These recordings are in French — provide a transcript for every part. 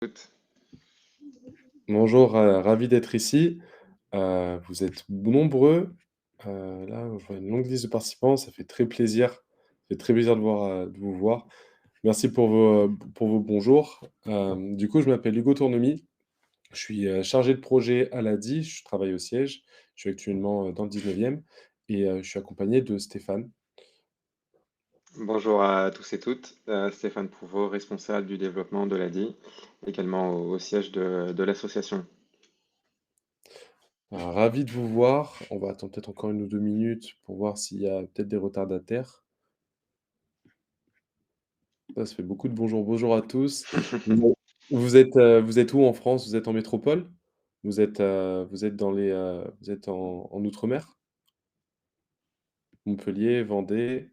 Écoute, Bonjour, ravi d'être ici. Vous êtes nombreux. Là, je vois une longue liste de participants, ça fait très plaisir. Ça fait très plaisir de vous voir. Merci pour vos bonjours. Du coup, je m'appelle Hugo Tournemie. Je suis, chargé de projet à l'ADI, je travaille au siège. Je suis actuellement, dans le 19e et je suis accompagné de Stéphane. bonjour à tous et toutes. Stéphane Prouveau, responsable du développement de l'ADI, également au siège de l'association. Ravi de vous voir. On va attendre peut-être encore 1 ou 2 minutes pour voir s'il y a peut-être des retardataires. Ça fait beaucoup de bonjour, bonjour à tous. Vous vous êtes où en France? Vous êtes en métropole? Vous êtes vous êtes en outre-mer? Montpellier, Vendée,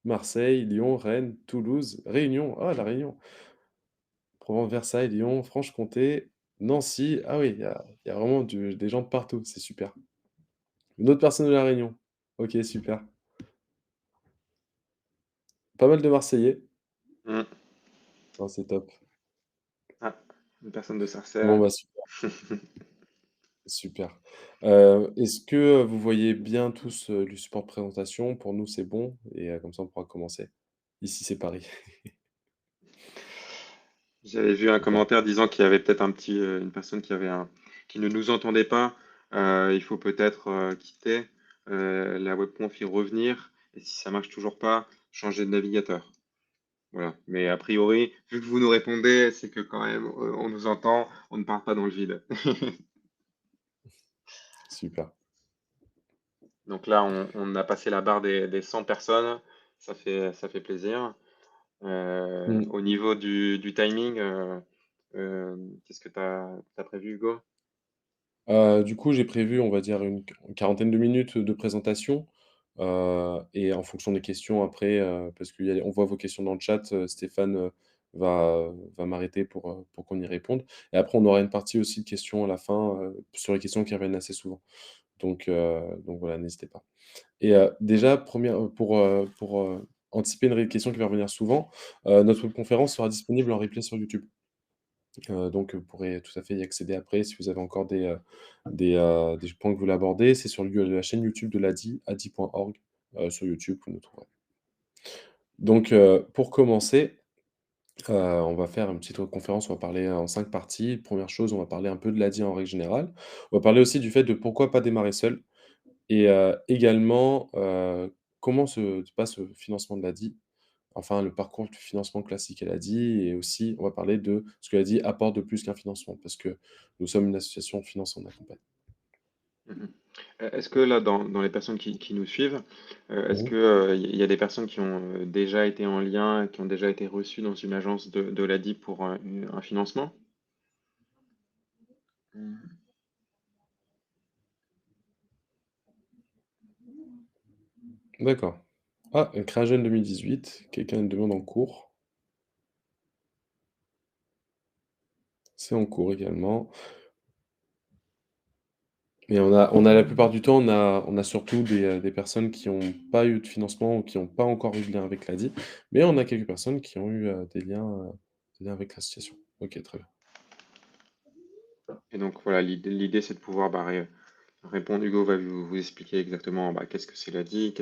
Marseille, Lyon, Rennes, Toulouse, Réunion. Ah, la Réunion! Provence, Versailles, Lyon, Franche-Comté, Nancy. Ah oui, il y a vraiment des gens de partout, c'est super. Une autre personne de la Réunion. OK, super. Pas mal de Marseillais. Hmm. Ah, c'est top. Ah, une personne de Bon, Sarcelles. bah, super. Est-ce que, vous voyez bien tous, le support de présentation? Pour nous, c'est bon et comme ça, on pourra commencer. Ici, c'est Paris. J'avais vu un Super. commentaire disant qu'il y avait peut-être une personne qui ne nous entendait pas. Il faut peut-être quitter la webconf et revenir. Et si ça marche toujours pas, changer de navigateur. Voilà. Mais a priori, vu que vous nous répondez, c'est que quand même, on nous entend, on ne part pas dans le vide. Super. Donc là, on a passé la barre des 100 personnes. Ça fait plaisir. Mmh. Au niveau du timing, qu'est-ce que tu as prévu, Hugo? Du coup, j'ai prévu, on va dire, une quarantaine de minutes de présentation, et en fonction des questions après, parce on voit vos questions dans le chat, Stéphane, va m'arrêter pour qu'on y réponde et après on aura une partie aussi de questions à la fin, sur les questions qui reviennent assez souvent. Donc voilà, n'hésitez pas. Et déjà, pour anticiper une question qui va revenir souvent, notre conférence sera disponible en replay sur YouTube. Donc vous pourrez tout à fait y accéder après si vous avez encore des points que vous voulez aborder. C'est sur la chaîne YouTube de l'ADI, adi.org, sur YouTube, vous nous trouverez. Donc pour commencer, on va faire une petite conférence, on va parler en 5 parties. Première chose, on va parler un peu de l'ADI en règle générale. On va parler aussi du fait de pourquoi pas démarrer seul et également, comment se passe le financement de l'ADI. Enfin, le parcours du financement classique, elle a dit et aussi on va parler de ce qu'elle a dit apporte de plus qu'un financement parce que nous sommes une association finançante accompagne. Mmh. Est-ce que là, dans les personnes qui nous suivent, est-ce Mmh. que, il y a des personnes qui ont, déjà été en lien, qui ont déjà été reçues dans une agence de l'ADI pour, un financement? Mmh. D'accord. Ah, CRAGEN 2018, quelqu'un a une demande en cours. C'est en cours également et on a la plupart du temps, on a surtout des personnes qui ont pas eu de financement ou qui ont pas encore eu de lien avec l'ADI, mais on a quelques personnes qui ont eu, des liens avec l'association. OK, très bien. Et donc voilà, l'idée, c'est de pouvoir, bah, répondre. Hugo va vous expliquer exactement, bah, qu'est-ce que c'est l'ADI,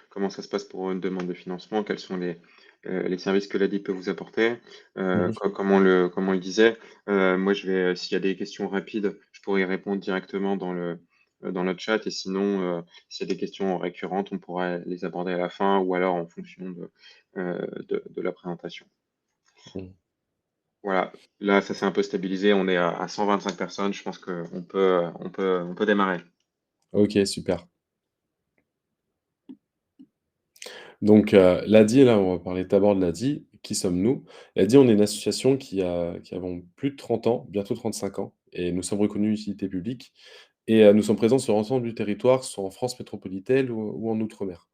comment ça se passe pour une demande de financement, quels sont les services que l'ADI peut vous apporter. Mmh mh. Comme on le disait, moi, s'il y a des questions rapides, je pourrais y répondre directement dans notre chat. Et sinon, s'il y a des questions récurrentes, on pourra les aborder à la fin ou alors en fonction de la présentation. Mmh. Voilà, là, ça s'est un peu stabilisé. On est à 125 personnes. Je pense on peut démarrer. OK, super. Donc, l'ADI, là, on va parler d'abord de l'ADI. Qui sommes-nous? L'ADI, on est une association qui avons plus de 30 ans, bientôt 35 ans et nous sommes reconnus utilité publique et nous sommes présents sur l'ensemble du territoire, soit en France métropolitaine ou en outre-mer.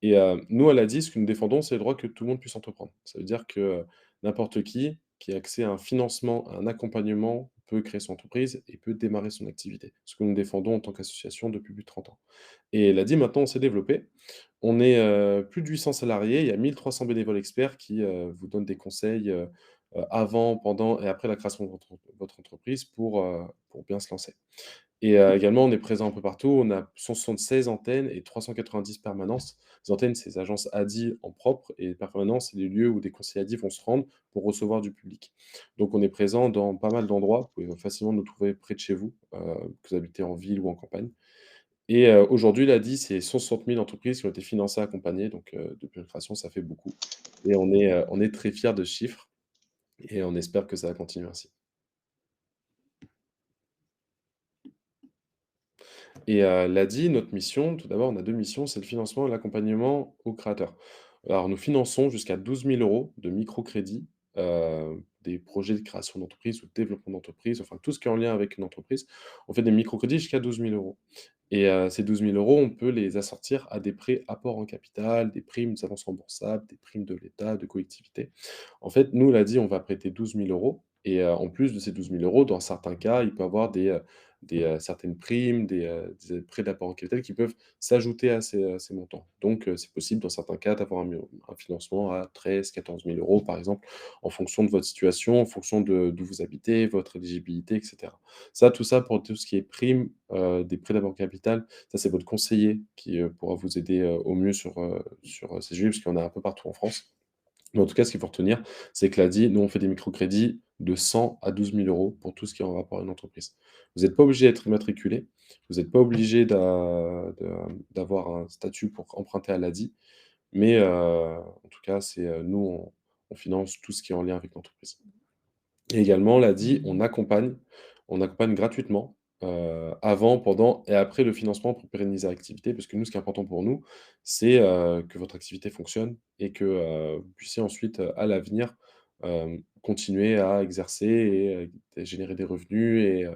Et nous, à l'ADI, ce que nous défendons, c'est le droit que tout le monde puisse entreprendre. Ça veut dire que, n'importe qui a accès à un financement, à un accompagnement, peut créer son entreprise et peut démarrer son activité. Ce que nous défendons en tant qu'association depuis plus de 30 ans. Et l'ADI, maintenant, on s'est développé. On est, plus de 800 salariés, il y a 1 300 bénévoles experts qui, vous donnent des conseils, avant, pendant et après la création de votre entreprise pour bien se lancer. Et également, on est présent un peu partout. On a 176 antennes et 390 permanences. Les antennes, c'est les agences ADI en propre et les permanences, c'est les lieux où des conseillers ADI vont se rendre pour recevoir du public. Donc on est présent dans pas mal d'endroits. Vous pouvez facilement nous trouver près de chez vous, que vous habitez en ville ou en campagne. Et aujourd'hui, l'ADI, c'est 160 000 entreprises qui ont été financées, accompagnées. Donc depuis la création, ça fait beaucoup. Et on est très fiers de ce chiffre et on espère que ça va continuer ainsi. Et l'ADI, notre mission, tout d'abord, on a 2 missions, c'est le financement et l'accompagnement aux créateurs. Alors nous finançons jusqu'à 12 000 € de microcrédit, des projets de création d'entreprise ou de développement d'entreprise, enfin tout ce qui est en lien avec une entreprise. On fait des microcrédits jusqu'à 12 000 €. Et ces 12 000 €, on peut les assortir à des prêts apport en capital, des primes, des avances remboursables, des primes de l'État, de collectivités. En fait, nous, l'ADI, on va prêter 12 000 € et en plus de ces 12 000 €, dans certains cas, il peut y avoir certaines primes, des prêts d'apport en capital qui peuvent s'ajouter à ces montants. Donc c'est possible dans certains cas d'avoir un financement à 13 000 – 14 000 € par exemple, en fonction de votre situation, en fonction de d'où vous habitez, votre éligibilité et cetera. Ça, tout ça pour tout ce qui est prime, des prêts d'apport en capital, ça c'est votre conseiller qui, pourra vous aider, au mieux sur ces sujets, parce qu'il y en a un peu partout en France. Mais en tout cas, ce qu'il faut retenir, c'est que l'ADI, nous, on fait des microcrédits de 100 à 12 000 € pour tout ce qui est en rapport à une entreprise. Vous n'êtes pas obligé d'être immatriculé, vous n'êtes pas obligé d'avoir un statut pour emprunter à l'ADI, mais en tout cas, nous, on finance tout ce qui est en lien avec l'entreprise. Et également, l'ADI, on accompagne gratuitement, avant, pendant et après le financement pour pérenniser l'activité. Parce que nous, ce qui est important pour nous, c'est, que votre activité fonctionne et que, vous puissiez ensuite, à l'avenir, continuer à exercer et générer des revenus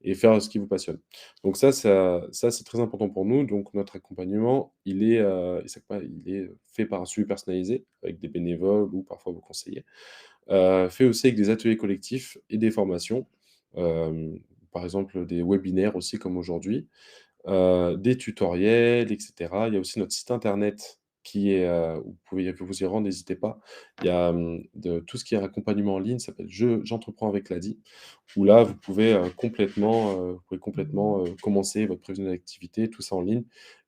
et faire ce qui vous passionne. Donc ça, c'est très important pour nous. Donc notre accompagnement, il est fait par un suivi personnalisé avec des bénévoles ou parfois vos conseillers. Fait aussi avec des ateliers collectifs et des formations, par exemple des webinaires aussi comme aujourd'hui, des tutoriels et cetera. Il y a aussi notre site internet qui est, vous pouvez vous y rendre, n'hésitez pas. Il y a, de tout ce qui est accompagnement en ligne, ça s'appelle J'entreprends avec l'ADI, où là vous pouvez complètement, commencer votre prévision d'activité, tout ça en ligne.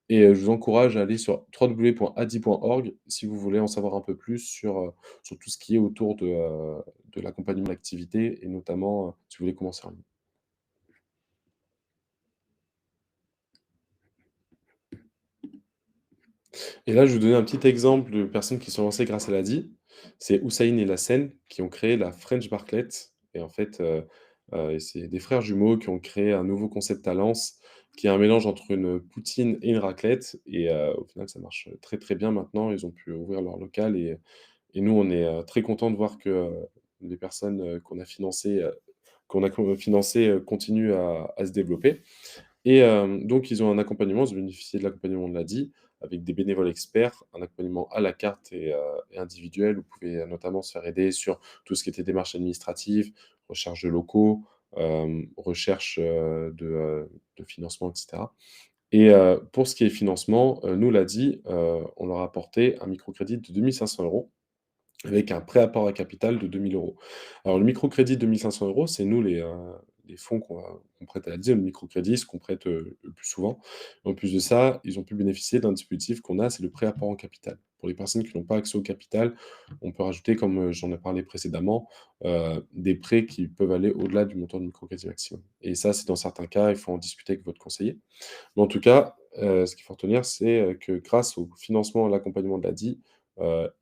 Et je vous encourage à aller sur www.adi.org si vous voulez en savoir un peu plus sur tout ce qui est autour de l'accompagnement d'activité et notamment, si vous voulez commencer en ligne. Et là, je vais vous donner un petit exemple de personnes qui sont lancées grâce à l'ADI. C'est Houssaïn et Lassène qui ont créé la French Bartlett et en fait, c'est des frères jumeaux qui ont créé un nouveau concept à Lens, qui est un mélange entre une poutine et une raclette et au final, ça marche très, très bien maintenant. Ils ont pu ouvrir leur local et nous, on est, très contents de voir que, les personnes, qu'on a financées, continuent à se développer. Et donc ils ont un accompagnement, ils ont bénéficié de l'accompagnement de l'ADI avec des bénévoles experts, un accompagnement à la carte et individuel. Vous pouvez notamment se faire aider sur tout ce qui était démarches administratives, recherche de locaux, recherche, de financement et cetera. Et pour ce qui est financement, nous l'ADI, on leur a apporté un microcrédit de 2 500 € avec un prêt-apport à capital de 2 000 €. Alors le microcrédit de 1 500 €, c'est nous les fonds qu'on prête à la DIE. Le microcrédit, ce qu'on prête, le plus souvent. En plus de ça, ils ont pu bénéficier d'un dispositif qu'on a, c'est le prêt-apport en capital. Pour les personnes qui n'ont pas accès au capital, on peut rajouter, comme, j'en ai parlé précédemment, des prêts qui peuvent aller au-delà du montant du microcrédit maximum. Et ça, c'est dans certains cas, il faut en discuter avec votre conseiller. Mais en tout cas, ce qu'il faut retenir, c'est, que grâce au financement et à l'accompagnement de l'ADI,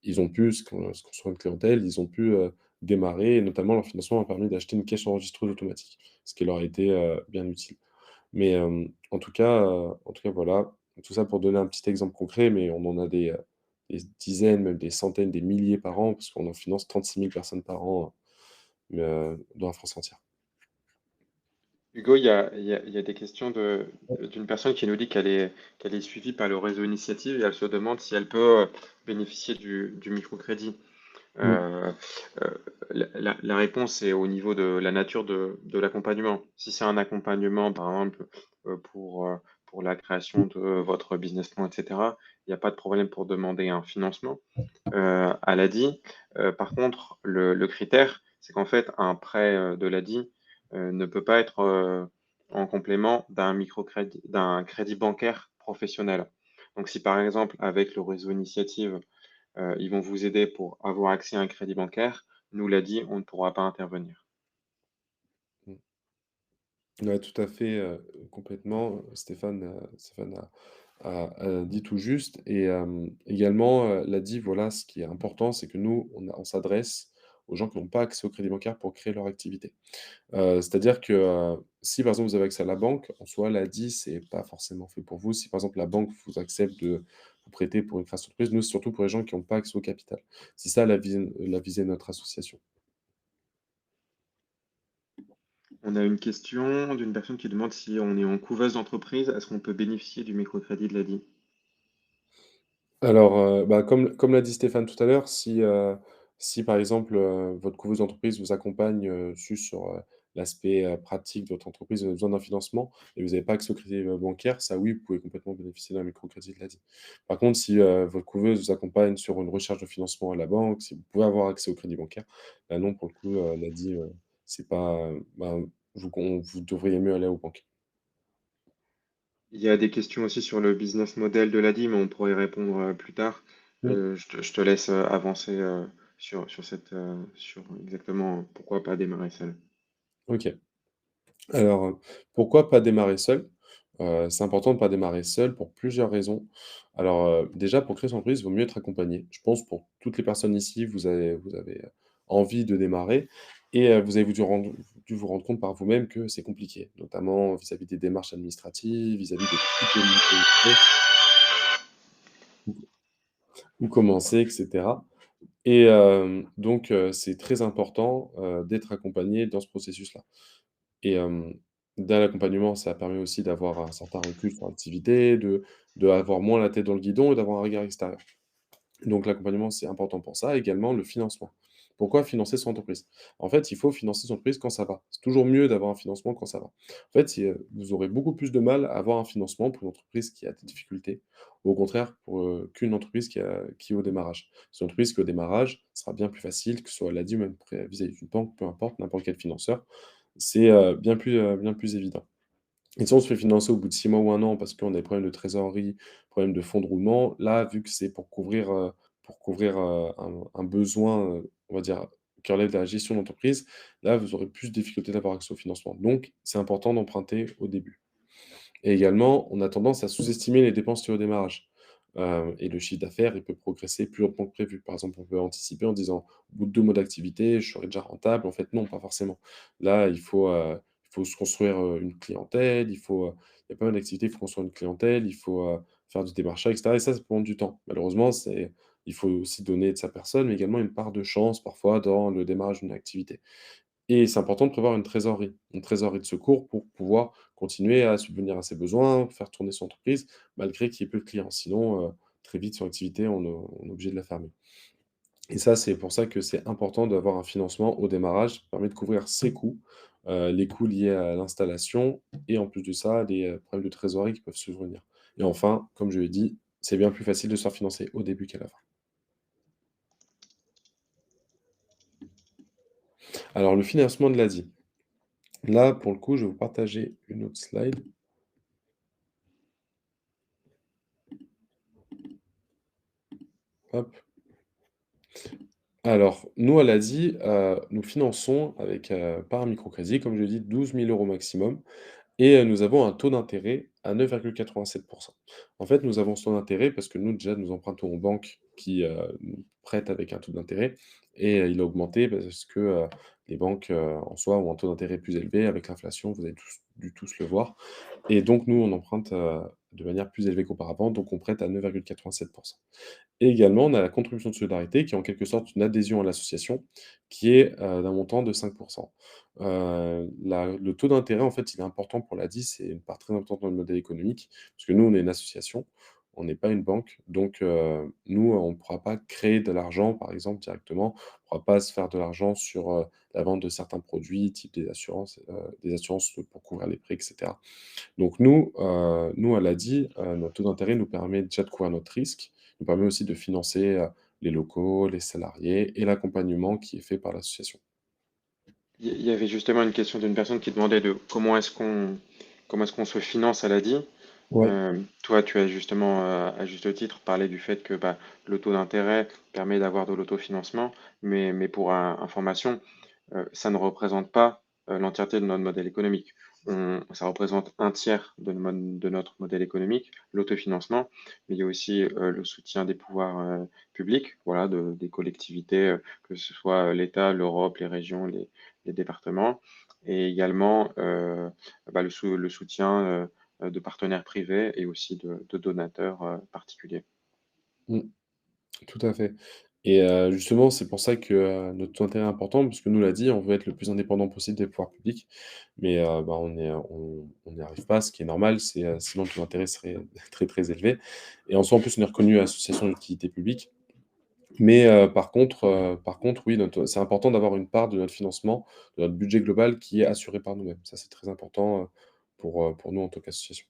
ils ont pu se construire une clientèle, ils ont pu, démarrer et notamment leur financement a permis d'acheter une caisse enregistreuse automatique, ce qui leur a été, bien utile. Mais, en tout cas, voilà, tout ça pour donner un petit exemple concret, mais on en a des dizaines, même des centaines, des milliers par an, parce qu'on en finance 36 000 personnes par an, dans la France entière. Hugo, il y a des questions d'une personne qui nous dit qu'elle est suivie par le réseau Initiative et elle se demande si elle peut bénéficier du microcrédit. Mmh. Euh, la réponse est au niveau de la nature de l'accompagnement. Si c'est un accompagnement, par exemple, pour la création de votre business plan, etc., il n'y a pas de problème pour demander un financement à l'ADI. Par contre, le critère, c'est qu'en fait, un prêt, de l'ADI, ne peut pas être, en complément d'un crédit bancaire professionnel. Donc si par exemple, avec le réseau Initiative, ils vont vous aider pour avoir accès à un crédit bancaire, nous, l'ADI, on ne pourra pas intervenir. Mmh. Ouais, tout à fait, complètement, Stéphane a dit tout juste et également, l'a dit, voilà, ce qui est important, c'est que nous, on s'adresse aux gens qui n'ont pas accès au crédit bancaire pour créer leur activité. C'est-à-dire que, si par exemple vous avez accès à la banque, en soi, l'ADI, c'est pas forcément fait pour vous. Si par exemple la banque vous accepte de vous prêter pour une création d'entreprise, nous, c'est surtout pour les gens qui n'ont pas accès au capital. C'est ça la visée de notre association. On a une question d'une personne qui demande si on est en couveuse d'entreprise, est-ce qu'on peut bénéficier du microcrédit de l'ADI? Alors, bah, comme l'a dit Stéphane tout à l'heure, si par exemple, votre couveuse d'entreprise vous accompagne, juste sur, l'aspect, pratique de votre entreprise, vous avez besoin d'un financement et vous n'avez pas accès au crédit, bancaire, ça oui, vous pouvez complètement bénéficier d'un microcrédit de l'ADI. Par contre, si, votre couveuse vous accompagne sur une recherche de financement à la banque, si vous pouvez avoir accès au crédit bancaire, bah, non, pour le coup, l'ADI, c'est pas, ben, vous devriez mieux aller aux banques. Il y a des questions aussi sur le business model de l'ADI, mais on pourrait y répondre, plus tard. Mmh. Je te laisse, avancer, sur exactement pourquoi pas démarrer seul. OK. Alors, pourquoi pas démarrer seul? C'est important de ne pas démarrer seul pour plusieurs raisons. Alors, déjà pour créer son entreprise, il vaut mieux être accompagné. Je pense pour toutes les personnes ici, vous avez, envie de démarrer et vous avez dû vous rendre compte par vous-même que c'est compliqué, notamment vis-à-vis des démarches administratives, vis-à-vis de toutes les licences, où commencer et cetera et donc c'est très important, d'être accompagné dans ce processus-là. Et dans l'accompagnement, ça permet aussi d'avoir un certain recul sur l'activité, de avoir moins la tête dans le guidon et d'avoir un regard extérieur. Donc l'accompagnement, c'est important pour ça. Également, le financement. Pourquoi financer son entreprise? En fait, il faut financer son entreprise quand ça va. C'est toujours mieux d'avoir un financement quand ça va. En fait, vous aurez beaucoup plus de mal à avoir un financement pour une entreprise qui a des difficultés, ou au contraire pour, qu'une entreprise qui est au démarrage. C'est une entreprise qui est au démarrage sera bien plus facile, que ce soit l'ADI ou même vis-à-vis d'une banque, peu importe, n'importe quel financeur. C'est, bien plus évident. Et si on se fait financer au bout de 6 mois ou 1 an parce qu'on a des problèmes de trésorerie, problèmes de fonds de roulement, là, vu que c'est pour couvrir, un besoin, on va dire, qui relève de la gestion d'entreprise, là, vous aurez plus de difficultés d'avoir accès au financement. Donc c'est important d'emprunter au début. Et également, on a tendance à sous-estimer les dépenses liées au démarrage. Et le chiffre d'affaires, il peut progresser plus lentement que prévu. Par exemple, on peut anticiper en disant: «Au bout de 2 mois d'activité, je serai déjà rentable». En fait, non, pas forcément. Là, il faut se construire, une clientèle, il y a pas mal d'activités, il faut construire une clientèle, il faut, faire du démarchage et cetera et ça peut prendre du temps. Malheureusement, il faut aussi donner de sa personne, mais également une part de chance parfois dans le démarrage d'une activité. Et c'est important de prévoir une trésorerie de secours pour pouvoir continuer à subvenir à ses besoins, faire tourner son entreprise, malgré qu'il y ait peu de clients. Sinon, très vite son activité, on est obligé de la fermer. Et ça, c'est pour ça que c'est important d'avoir un financement au démarrage, qui permet de couvrir ses coûts, les coûts liés à l'installation et en plus de ça, les, problèmes de trésorerie qui peuvent survenir. Et enfin, comme je l'ai dit, c'est bien plus facile de se faire financer au début qu'à la fin. Alors le financement de l'ADI. Là, pour le coup, je vais vous partager une autre slide. Hop. Alors, nous, à l'ASI, nous finançons avec, par un microcrédit, comme je l'ai dit, 12 000 € maximum et nous avons un taux d'intérêt à 9,87. En fait, nous avons ce taux d'intérêt parce que nous, déjà, nous empruntons aux banques qui, nous prêtent avec un taux d'intérêt et il a augmenté parce que, les banques, en soi, ont un taux d'intérêt plus élevé. Avec l'inflation, vous avez tous le voir et donc nous, on emprunte, de manière plus élevée qu'auparavant, donc on prête à 9,87. Et également, on a la contribution de solidarité qui est en quelque sorte une adhésion à l'association, qui est, d'un montant de 5. Le taux d'intérêt, en fait, il est important pour l'ADI, c'est une part très importante dans le modèle économique, parce que nous, on est une association, on n'est pas une banque, donc nous, on ne pourra pas créer de l'argent, par exemple, directement. On ne pourra pas se faire de l'argent sur, la vente de certains produits, type des assurances pour couvrir les prix et cetera. Donc nous à l'ADI, notre taux d'intérêt nous permet déjà de couvrir notre risque, nous permet aussi de financer, les locaux, les salariés et l'accompagnement qui est fait par l'association. Il y avait justement une question d'une personne qui demandait de comment est-ce qu'on se finance à l'ADI. Ouais. Toi, tu as justement, à juste titre, parlé du fait que bah, le taux d'intérêt permet d'avoir de l'autofinancement, mais pour information, ça ne représente pas l'entièreté de notre modèle économique. Ça représente un tiers de notre modèle économique, l'autofinancement, mais il y a aussi le soutien des pouvoirs publics, voilà, des collectivités, que ce soit l'État, l'Europe, les régions, les départements, et également bah, le soutien de partenaires privés et aussi de donateurs particuliers. Mmh. Tout à fait et justement, c'est pour ça que, notre taux d'intérêt est important parce que nous, l'a dit, on veut être le plus indépendant possible des pouvoirs publics, mais bah, on n'y arrive pas, ce qui est normal, sinon le taux d'intérêt serait très, très élevé et en soi, en plus, on est reconnu association d'utilité publique, mais par contre, oui, c'est important d'avoir une part de notre financement, de notre budget global qui est assuré par nous-mêmes. Ça, c'est très important, pour nous en tant qu'association.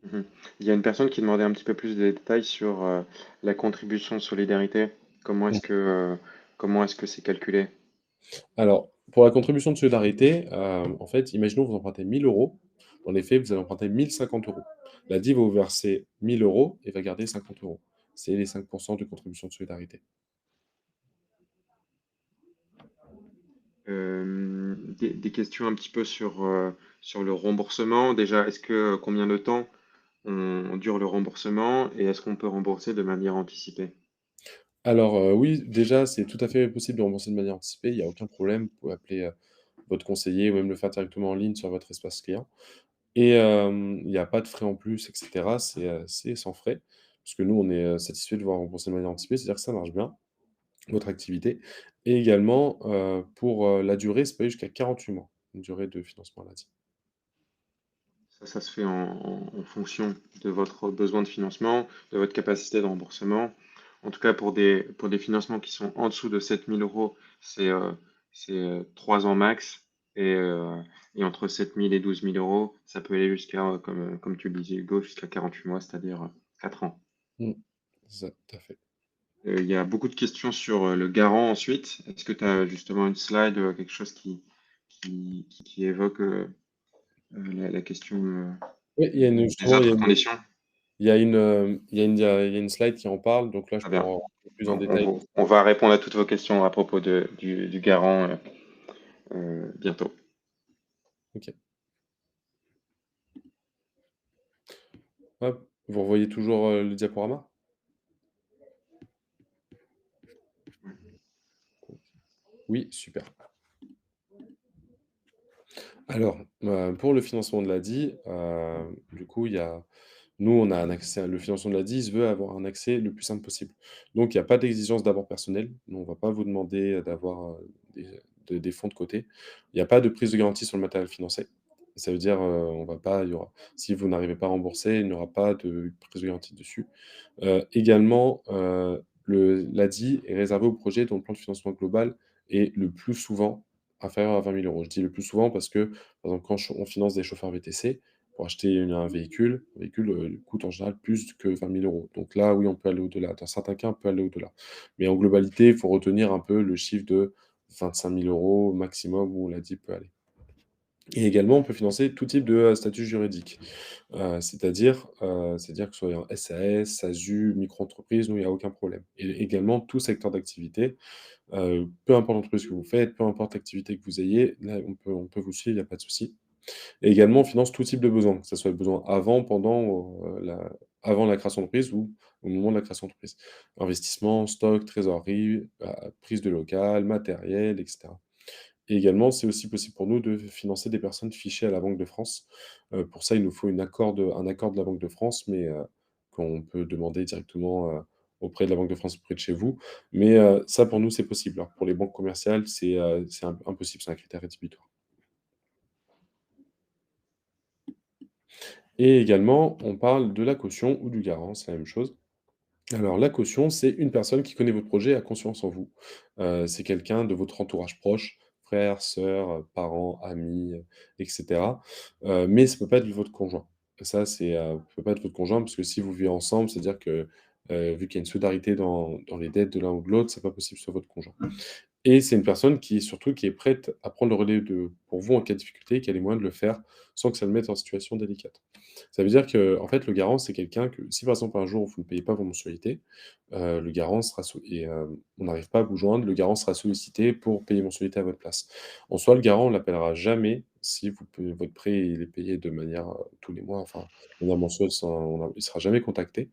Mhm. Il y a une personne qui demandait un petit peu plus de détails sur la contribution de solidarité. Comment est-ce que comment est-ce que c'est calculé? Alors, pour la contribution de solidarité, en fait, imaginons vous empruntez 1 000 €. Dans les faits, vous allez emprunter 1 050 €. L'ADI va vous verser 1 000 € et va garder 50 €. C'est les 5 de contribution de solidarité. Des questions un petit peu sur le remboursement. Déjà, combien de temps on dure le remboursement et est-ce qu'on peut rembourser de manière anticipée? Alors, oui, déjà, c'est tout à fait possible de rembourser de manière anticipée, il y a aucun problème. Vous pouvez appeler, votre conseiller ou même le faire directement en ligne sur votre espace client et il y a pas de frais en plus et cetera. C'est sans frais, puisque nous, on est, satisfaits de pouvoir rembourser de manière anticipée, c'est-à-dire que ça marche bien. Votre activité et également, pour, la durée, ça peut aller jusqu'à 48 mois, une durée de financement maladie. Ça se fait en fonction de votre besoin de financement, de votre capacité de remboursement. En tout cas, pour des financements qui sont en dessous de 7 000 euros, c'est 3 ans max. Et, euh, et entre 7 000 et 12 000 euros, ça peut aller jusqu'à, comme tu le disais, Hugo, jusqu'à 48 mois, c'est-à-dire 4 ans. Mmh. C'est ça, tout à fait. Il y a beaucoup de questions sur le garant ensuite. Est-ce que tu as justement une slide, quelque chose qui évoque la question Oui, il y a une des justement, autres conditions? il y a une slide qui en parle, donc là, je Très pourrais bien. en rentrer plus en On, on détail. va on va répondre à toutes vos questions à propos du garant bientôt. OK. Hop, vous revoyez toujours, le diaporama? Oui, super. Alors, pour le financement de l'ADI, du coup, nous, on a un accès le financement de l'ADI, il se veut avoir un accès le plus simple possible. Donc il y a pas d'exigence d'apport personnel. Nous, on va pas vous demander, d'avoir, des fonds de côté. Il y a pas de prise de garantie sur le matériel financé. Ça veut dire, on va pas il y aura si vous n'arrivez pas à rembourser, il n'y aura pas de prise de garantie dessus. Également, l'ADI est réservé aux projets dont le plan de financement global est le plus souvent inférieur à 20 000 €. Je dis le plus souvent parce que, par exemple, quand on finance des chauffeurs VTC, pour acheter un véhicule, coûte en général plus que 20 000 €. Donc là, oui, on peut aller au-delà. Dans certains cas, on peut aller au-delà. Mais en globalité, il faut retenir un peu le chiffre de 25 000 € maximum où l'ADI peut aller. Et également, on peut financer tout type de, statut juridique. C'est-à-dire que ce soit en SAS, SASU, micro-entreprise, nous, il y a aucun problème. Et également tout secteur d'activité, peu importe l'entreprise que vous faites, peu importe l'activité que vous ayez, là, on peut vous suivre, il y a pas de souci. Et également, on finance tout type de besoins, que ça soit le besoin avant, pendant ou, avant la création d'entreprise ou au moment de la création d'entreprise. Investissement, stock, trésorerie, prise de local, matériel et cetera. Et également, c'est aussi possible pour nous de financer des personnes fichées à la Banque de France. Pour ça, il nous faut un accord de la Banque de France, mais qu'on peut demander directement, auprès de la Banque de France près de chez vous. Mais ça, pour nous, c'est possible. Alors pour les banques commerciales, c'est impossible, c'est un critère rédhibitoire. Et également, on parle de la caution ou du garant, c'est la même chose. Alors la caution, c'est une personne qui connaît votre projet et a confiance en vous. C'est quelqu'un de votre entourage proche, frères, sœurs, parents, amis, et cetera. Mais ça peut pas être votre conjoint. Ça, peut pas être votre conjoint parce que si vous vivez ensemble, c'est-à-dire que, vu qu'il y a une solidarité dans les dettes de l'un ou de l'autre, c'est pas possible que ce soit votre conjoint. Et c'est une personne qui surtout qui est prête à prendre le relais pour vous en cas de difficulté, qui a les moyens de le faire sans que ça le mette en situation délicate. Ça veut dire que en fait, le garant, c'est quelqu'un que si par exemple un jour vous ne payez pas vos mensualités, le garant sera on n'arrive pas à vous joindre, le garant sera sollicité pour payer les mensualités à votre place. En soi, le garant, on l'appellera jamais si votre prêt il est payé de manière, tous les mois, enfin, de manière mensuelle sans il sera jamais contacté.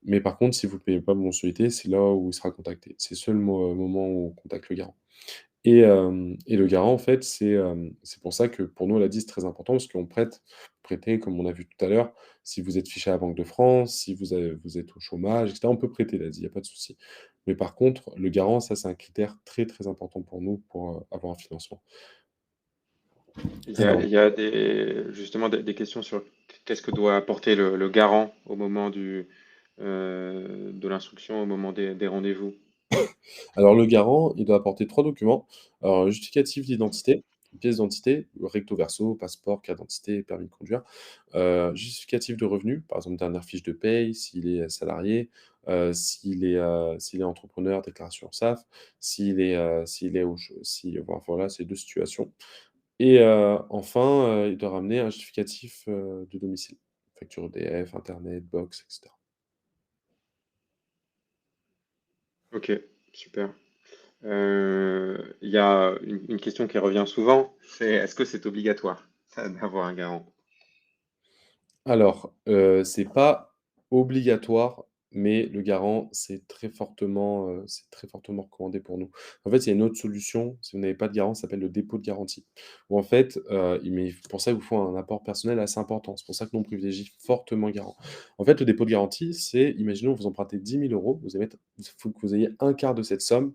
Mais par contre, si vous ne payez pas vos mensualités, c'est là où il sera contacté. C'est le seul moment où on contacte le garant. Et le garant, en fait, c'est pour ça que pour nous, la 10 c'est très important parce qu'on prêter comme on a vu tout à l'heure, si vous êtes fiché à la Banque de France, si vous êtes au chômage et cetera, on peut prêter l'ADI, il y a pas de souci. Mais par contre, le garant, ça, c'est un critère très, très important pour nous pour, avoir un financement. Alors Il y a justement des questions sur qu'est-ce que doit apporter le garant au moment de l'instruction, au moment des rendez-vous. Alors le garant, il doit apporter 3 documents. Alors un justificatif d'identité, une pièce d'identité, recto verso, passeport, carte d'identité, permis de conduire. Justificatif de revenus, par exemple dernière fiche de paye, s'il est salarié, s'il est entrepreneur, déclaration URSSAF, s'il est au ch si enfin voilà, ces 2 situations et enfin, il doit ramener un justificatif, de domicile, facture EDF, internet, box et cetera. OK, super. Il y a une question qui revient souvent, c'est est-ce que c'est obligatoire d'avoir un garant? Alors, c'est pas obligatoire, mais le garant, c'est très fortement recommandé pour nous. En fait, il y a une autre solution, si vous n'avez pas de garant, ça s'appelle le dépôt de garantie. Où en fait, pour ça, il vous faut un apport personnel assez important. C'est pour ça que nous, on privilégie fortement le garant. En fait, le dépôt de garantie, c'est imaginons vous empruntez 10 000 €, vous allez mettre il faut que vous ayez un quart de cette somme,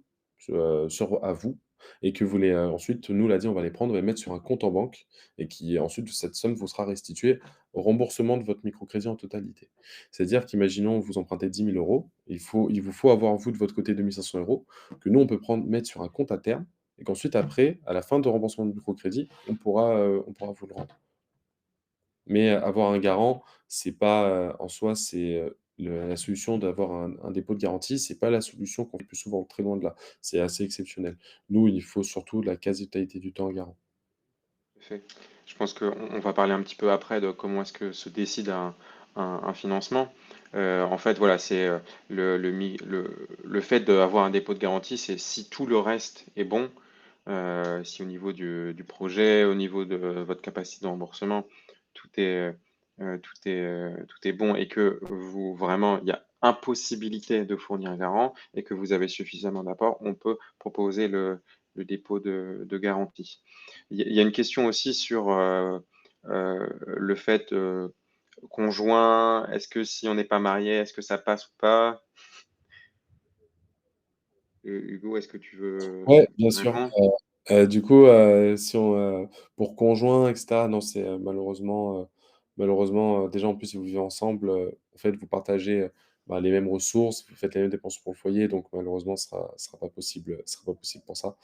à vous et que vous les, ensuite, nous, l'ADI, on va les prendre, on va les mettre sur un compte en banque et qui ensuite, cette somme vous sera restituée au remboursement de votre microcrédit en totalité. C'est-à-dire qu'imaginons vous empruntez 10 000 €, il vous faut avoir vous de votre côté 2 500 € que nous on peut mettre sur un compte à terme et qu'ensuite après, à la fin de remboursement du microcrédit, on pourra vous le rendre. Mais avoir un garant, c'est pas, en soi, la solution d'avoir un dépôt de garantie, c'est pas la solution qu'on fait le plus souvent, très loin de là. C'est assez exceptionnel. Nous, il faut surtout la quasi-totalité du temps un garant. Fait. Je pense qu'on va parler un petit peu après de comment est-ce que se décide un financement. En fait, voilà, c'est le fait d'avoir un dépôt de garantie, c'est si tout le reste est bon, si au niveau du projet, au niveau de votre capacité de remboursement, tout est, tout est bon et que vous vraiment, il y a impossibilité de fournir un garant et que vous avez suffisamment d'apport, on peut proposer le dépôt de garantie. Il y a une question aussi sur, le fait, conjoint, est-ce que si on n'est pas marié, est-ce que ça passe ou pas? Hugo, est-ce que tu veux Ouais, bien sûr. répondre? Du coup, si on, pour conjoint et cetera, non, c'est, malheureusement, déjà, en plus, si vous vivez ensemble, en fait, vous partagez, bah, les mêmes ressources, vous faites les mêmes dépenses pour le foyer, donc malheureusement, ce sera pas possible pour ça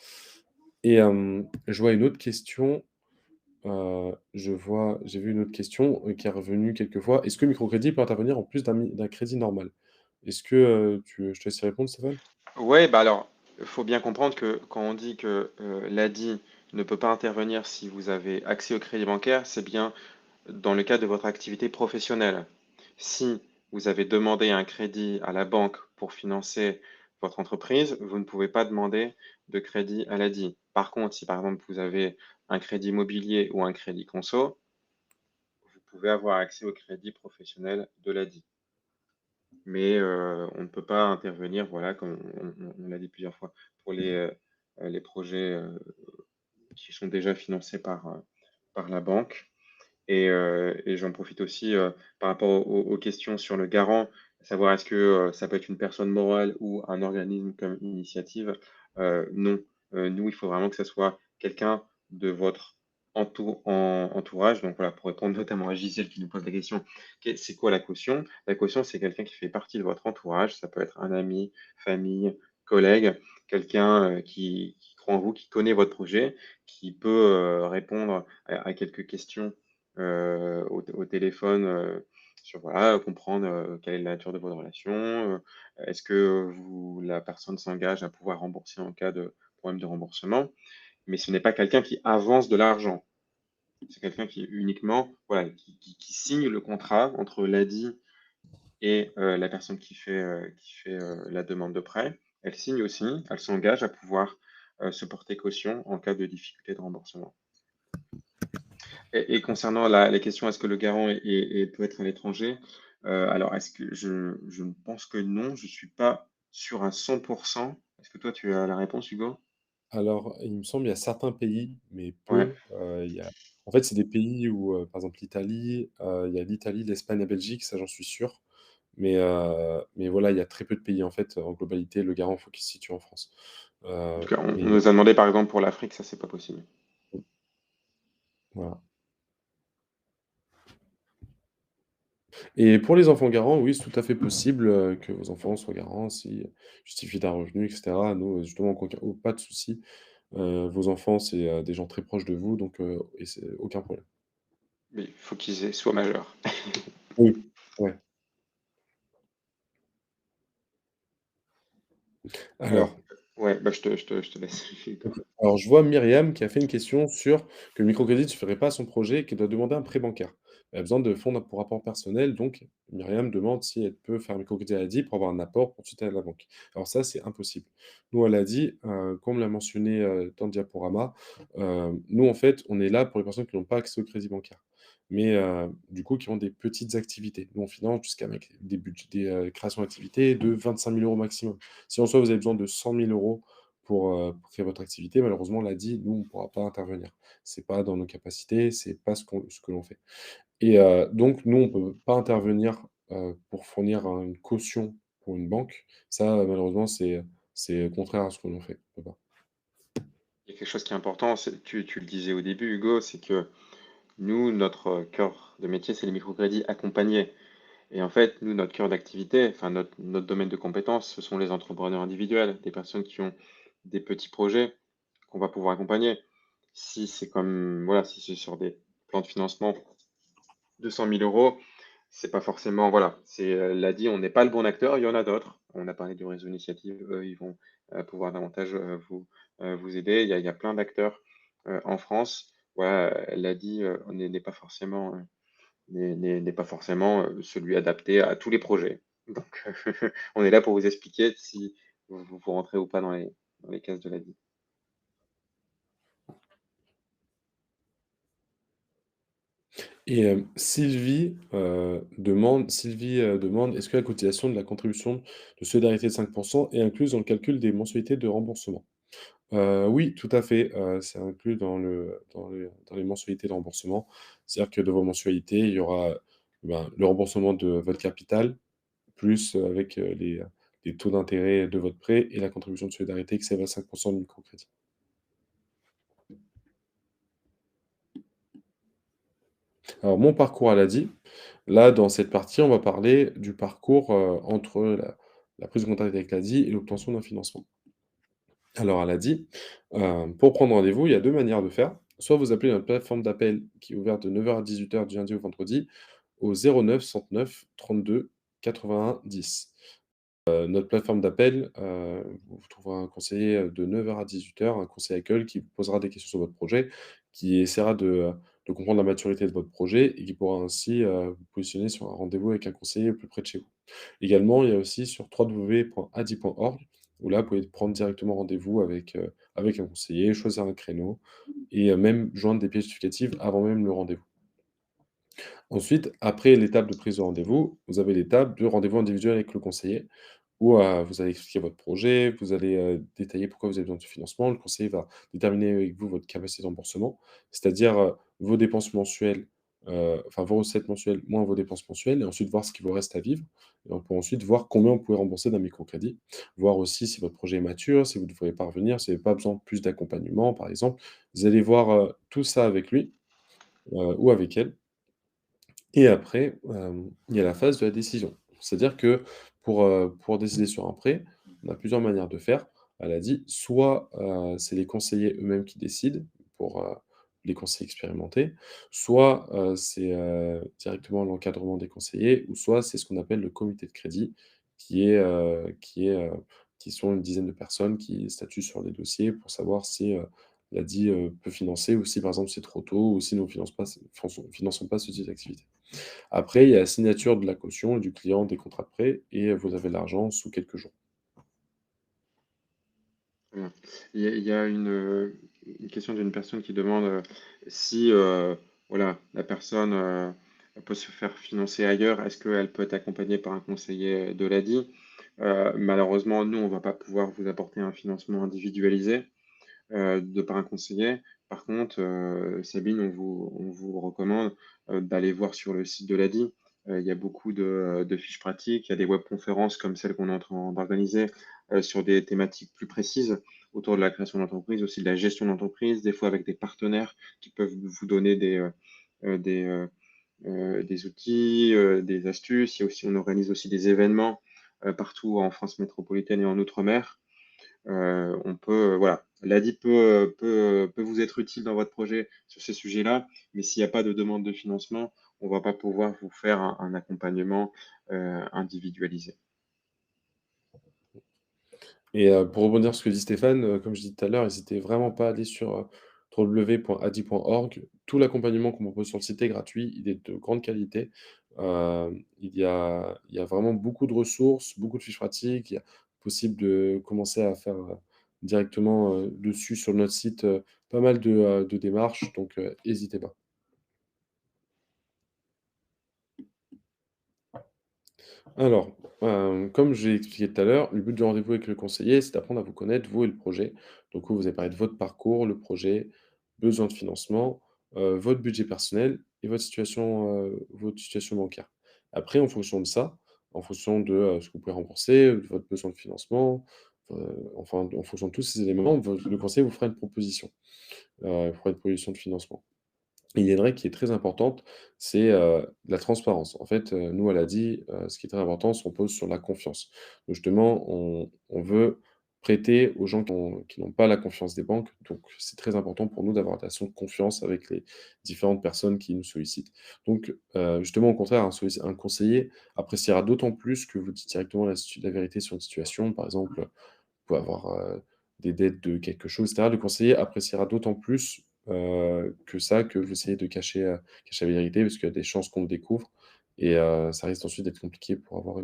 et je vois une autre question, j'ai vu une autre question, qui est revenue quelques fois. Est-ce que le microcrédit peut intervenir en plus d'un crédit normal? Est-ce que, je te laisse y répondre, Stéphane? Ouais, bah, alors, il faut bien comprendre que quand on dit que, l'ADI ne peut pas intervenir si vous avez accès au crédit bancaire, c'est bien dans le cadre de votre activité professionnelle. Si vous avez demandé un crédit à la banque pour financer votre entreprise, vous ne pouvez pas demander de crédit à l'ADI. Par contre, si par exemple vous avez un crédit immobilier ou un crédit conso, vous pouvez avoir accès au crédit professionnel de l'ADI. Mais on ne peut pas intervenir, voilà, comme on l'a dit plusieurs fois, pour les projets, qui sont déjà financés par la banque. Et j'en profite aussi, par rapport aux questions sur le garant, savoir est-ce que, ça peut être une personne morale ou un organisme comme Initiative? Non. Nous, il faut vraiment que ça soit quelqu'un de votre entourage. Donc voilà, pour répondre notamment à Gisèle qui nous pose la question: C'est quoi la caution?» La caution, c'est quelqu'un qui fait partie de votre entourage. Ça peut être un ami, famille, collègue, quelqu'un, qui croit en vous, qui connaît votre projet, qui peut, répondre à quelques questions au téléphone, sur voilà, comprendre, quelle est la nature de votre relation, est-ce que la personne s'engage à pouvoir rembourser en cas de problème de remboursement, mais ce n'est pas quelqu'un qui avance de l'argent. C'est quelqu'un qui uniquement, voilà, qui signe le contrat entre l'ADI et la personne qui fait la demande de prêt. Elle signe aussi, elle s'engage à pouvoir se porter caution en cas de difficulté de remboursement. Et concernant la question, est-ce que le garant peut être à l'étranger? Alors, est-ce que je ne pense que non, je suis pas sûr à 100%. Est-ce que toi, tu as la réponse, Hugo? Alors, il me semble, il y a certains pays, mais Ouais, peu, il y a en fait, c'est des pays où, par exemple l'Italie, il y a l'Italie, l'Espagne, la Belgique, ça j'en suis sûr. Mais voilà, il y a très peu de pays en fait, en globalité, le garant, faut qu'il se situe en France. en tout cas, on Et nous a demandé, par exemple, pour l'Afrique, ça, c'est pas possible. voilà. Et pour les enfants garants, oui, c'est tout à fait possible, que vos enfants soient garants si justifient d'un revenu et cetera. Nous, justement, pas de souci. Vos enfants, c'est, des gens très proches de vous, donc et c'est aucun problème. Mais il faut soient majeurs. Oui, ouais. Euh, Alors ouais, bah, je te laisse, Hugo. OK. Alors, je vois Myriam qui a fait une question sur que le microcrédit ne suffirait pas à son projet et qu'elle doit demander un prêt bancaire. Elle a besoin de fonds pour apport personnel, donc Myriam demande si elle peut faire un microcrédit à l'ADI pour avoir un apport pour ensuite aller à la banque. Alors ça, c'est impossible. Nous, à l'ADI, comme l'a mentionné, dans le diaporama, nous, en fait, on est là pour les personnes qui n'ont pas accès au crédit bancaire. Mais, du coup, qui ont des petites activités. Nous, on finance jusqu'avec des budgets des créations d'activités de 25 000 € maximum. Si en soi, vous avez besoin de 100 000 € pour créer votre activité. Malheureusement, l'ADI, nous, on ne pourra pas intervenir. C'est pas dans nos capacités, c'est pas ce que l'on fait et donc nous, on ne peut pas intervenir, pour fournir une caution pour une banque. Ça, malheureusement, c'est contraire à ce que l'on fait. On peut pas. Il y a quelque chose qui est important, tu le disais au début, Hugo, c'est que nous, notre cœur de métier, c'est les microcrédits accompagnés. Et en fait, nous, notre cœur d'activité, enfin notre domaine de compétence, ce sont les entrepreneurs individuels, des personnes qui ont des petits projets qu'on va pouvoir accompagner. Si c'est comme, voilà, si c'est sur des plans de financement de 100 000 €, c'est pas forcément, voilà, l'a dit, on n'est pas le bon acteur, il y en a d'autres. On a parlé du réseau initiative, eux, ils vont pouvoir davantage vous aider. Il y a plein d'acteurs en France. Voilà, l'a dit, on n'est pas forcément n'est pas forcément celui adapté à tous les projets. Donc, on est là pour vous expliquer si vous rentrez ou pas dans les cases de la vie. Et Sylvie, demande: «Est-ce que la cotisation de la contribution de solidarité de 5 est incluse dans le calcul des mensualités de remboursement?» Oui, tout à fait, c'est inclus dans les mensualités de remboursement. C'est-à-dire que de vos mensualités, il y aura, ben, le remboursement de votre capital, plus, avec, les taux d'intérêt de votre prêt et la contribution de solidarité qui s'élève à 5 de microcrédit. Alors mon parcours à l'ADI, là, dans cette partie, on va parler du parcours, entre la prise de contact avec l'ADI et l'obtention d'un financement. Alors à l'ADI, pour prendre rendez-vous, il y a 2 manières de faire. Soit vous appelez notre plateforme d'appel qui est ouverte de 9 heures à 18 heures du lundi au vendredi au 09 69 32 81 10. Notre plateforme d'appel, vous trouverez un conseiller, de 9 heures à 18 heures, un conseiller accueil qui vous posera des questions sur votre projet, qui essaiera de comprendre la maturité de votre projet et qui pourra ainsi, vous positionner sur un rendez-vous avec un conseiller plus près de chez vous. Également, il y a aussi sur www.adi.org où là, vous pouvez prendre directement rendez-vous avec un conseiller, choisir un créneau et même joindre des pièces justificatives avant même le rendez-vous. Ensuite, après l'étape de prise de rendez-vous, vous avez l'étape de rendez-vous individuel avec le conseiller où, vous allez expliquer votre projet, vous allez, détailler pourquoi vous avez besoin de ce financement. Le conseiller va déterminer avec vous votre capacité de remboursement, c'est-à-dire, vos dépenses mensuelles, enfin vos recettes mensuelles moins vos dépenses mensuelles et ensuite voir ce qu'il vous reste à vivre et on peut ensuite voir combien vous pouvez rembourser d'un microcrédit. Voir aussi si votre projet est mature, si vous devriez parvenir, si vous avez pas besoin de plus d'accompagnement, par exemple. Vous allez voir, tout ça avec lui, ou avec elle et après, il y a la phase de la décision. C'est-à-dire que pour décider sur un prêt, on a plusieurs manières de faire. Elle a dit soit, c'est les conseillers eux-mêmes qui décident pour, les conseillers expérimentés, soit, c'est, directement l'encadrement des conseillers ou soit c'est ce qu'on appelle le comité de crédit qui est qui sont une dizaine de personnes qui statuent sur les dossiers pour savoir si, l'ADI, peut financer ou si, par exemple, c'est trop tôt ou si nous ne finançons pas ce type d'activité. Après, il y a la signature de la caution et du client des contrats de prêt et vous avez l'argent sous quelques jours. Voilà. Il y a une question d'une personne qui demande, si, voilà, la personne, elle peut se faire financer ailleurs, est-ce qu'elle peut être accompagnée par un conseiller de l'ADI? Malheureusement, nous, on va pas pouvoir vous apporter un financement individualisé, de par un conseiller. Par contre, Sabine, on vous recommande, d'aller voir sur le site de l'ADI. Il y a beaucoup de fiches pratiques, il y a des webconférences comme celle qu'on est en train d'organiser, sur des thématiques plus précises autour de la création d'entreprise, aussi de la gestion d'entreprise, des fois avec des partenaires qui peuvent vous donner des outils, des astuces. Il y a aussi on organise aussi des événements, partout en France métropolitaine et en outre-mer. On peut, voilà, l'ADI peut vous être utile dans votre projet sur ces sujets-là, mais s'il n'y a pas de demande de financement, on ne va pas pouvoir vous faire un accompagnement individualisé. Et pour rebondir sur ce que dit Stéphane, comme je disais tout à l'heure, n'hésitez vraiment pas à aller sur, www.adi.org. Tout l'accompagnement qu'on propose sur le site est gratuit, il est de grande qualité. Il y a vraiment beaucoup de ressources, beaucoup de fiches pratiques. Il y a possible de commencer à faire, directement, dessus sur notre site, pas mal de démarches, donc hésitez pas. Alors, comme j'ai expliqué tout à l'heure, le but du rendez-vous avec le conseiller, c'est d'apprendre à vous connaître, vous et le projet. Donc, vous avez parlé de votre parcours, le projet, besoin de financement, votre budget personnel et votre situation bancaire. Après, en fonction de ça, en fonction de, ce que vous pouvez rembourser, de votre besoin de financement, enfin, en fonction de tous ces éléments, le conseiller vous fera une proposition, fera une proposition de financement. Il y a une règle qui est très importante, c'est, la transparence. En fait, nous, à l'ADI, ce qui est très important, c'est qu'on pose sur la confiance. Donc justement, on veut prêter aux gens qui n'ont pas la confiance des banques, donc c'est très important pour nous d'avoir une relation de confiance avec les différentes personnes qui nous sollicitent. Donc, justement, au contraire, un conseiller appréciera d'autant plus que vous dites directement la vérité sur une situation. Par exemple, pouvez avoir, des dettes de quelque chose et cetera. Le conseiller appréciera d'autant plus, que ça, que vous essayez de cacher la vérité parce qu'il y a des chances qu'on le découvre et ça risque ensuite d'être compliqué pour avoir un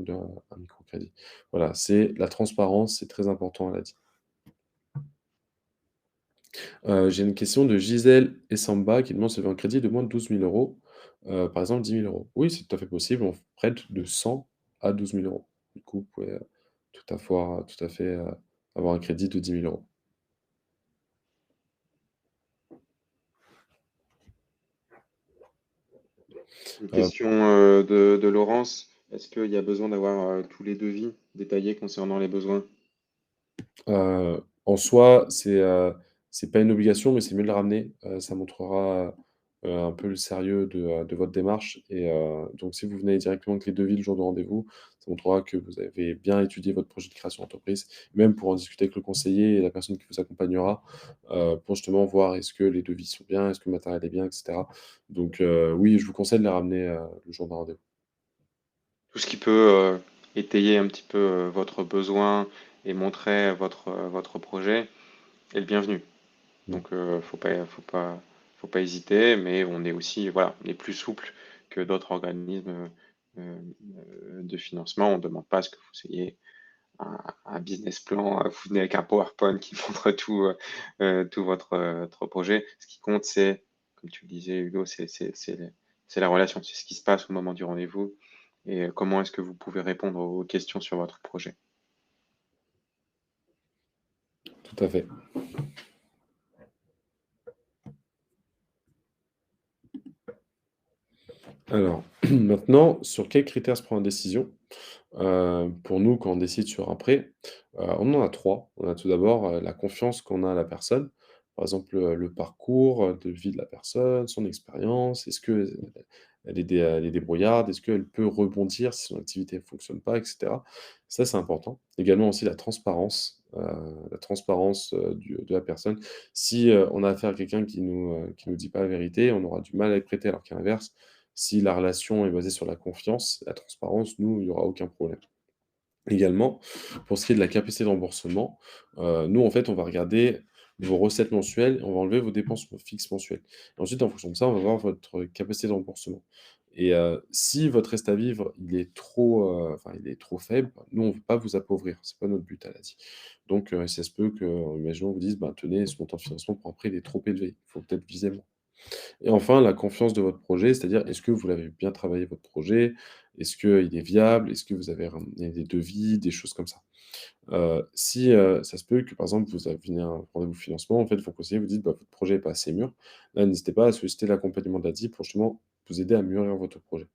microcrédit. Voilà, c'est la transparence, c'est très important, elle a dit. J'ai une question de Gisèle Essamba qui demande si elle veut un crédit de moins de 12 000 €, par exemple 10 000 €. Oui, c'est tout à fait possible, on prête de 100 à 12 000 €. Du coup, vous pouvez, tout à fait, avoir un crédit de 10 000 €. Une Heu question, de Laurence: est-ce qu'il y a besoin d'avoir, tous les devis détaillés concernant les besoins? En soi, c'est pas une obligation, mais c'est mieux de le ramener. Ça montrera, un peu le sérieux de votre démarche et donc si vous venez directement avec les devis le jour de rendez-vous, ça montrera que vous avez bien étudié votre projet de création d'entreprise. Même pour en discuter avec le conseiller et la personne qui vous accompagnera, pour justement voir est-ce que les devis sont bien, est-ce que le matériel est bien et cetera. Donc oui, je vous conseille de les ramener, le jour d'un rendez-vous. Tout ce qui peut, étayer un petit peu, votre besoin et montrer votre projet est le bienvenu. Mmh. Donc, faut pas hésiter, mais on est aussi, voilà, on est plus souple que d'autres organismes, de financement. On ne demande pas à ce que vous ayez un business plan, vous venez avec un PowerPoint qui montre tout votre projet. Ce qui compte, c'est, comme tu le disais Hugo, c'est la relation, c'est ce qui se passe au moment du rendez-vous et comment est-ce que vous pouvez répondre aux questions sur votre projet. Tout à fait. Alors, maintenant, sur quels critères se prend une décision? Pour nous, quand on décide sur un prêt, on en a 3. On a tout d'abord, la confiance qu'on a à la personne. Par exemple, le parcours, de vie de la personne, son expérience. Est-ce qu'elle est débrouillarde? Est-ce qu'elle peut rebondir si son activité ne fonctionne pas et cetera? Ça, c'est important. Également aussi la transparence, de la personne. Si, on a affaire à quelqu'un qui nous dit pas la vérité, on aura du mal à le prêter alors qu'à l'inverse, si la relation est basée sur la confiance, la transparence, nous, il y aura aucun problème. Également, pour ce qui est de la capacité de remboursement, nous, en fait, on va regarder vos recettes mensuelles et on va enlever vos dépenses fixes mensuelles. Et ensuite, en fonction de ça, on va voir votre capacité de remboursement et si votre reste à vivre, il est trop, enfin, il est trop faible, nous, on ne veut pas vous appauvrir, c'est pas notre but, elle a dit. Donc ça se peut que, imaginons, on vous dise: «Bah, tenez, ce montant de financement pour un prêt, il est trop élevé, il faut peut-être viser moins». Et enfin, la confiance de votre projet, c'est-à-dire est-ce que vous l'avez bien travaillé votre projet? Est-ce qu'il est viable? Est-ce que vous avez ramené des devis, des choses comme ça? Si, ça se peut que, par exemple, vous aviez un rendez-vous financement, en fait, vos conseillers vous disent: «Bah, votre projet est pas assez mûr». Là, n'hésitez pas à solliciter l'accompagnement de la DIP pour justement vous aider à mûrir votre projet.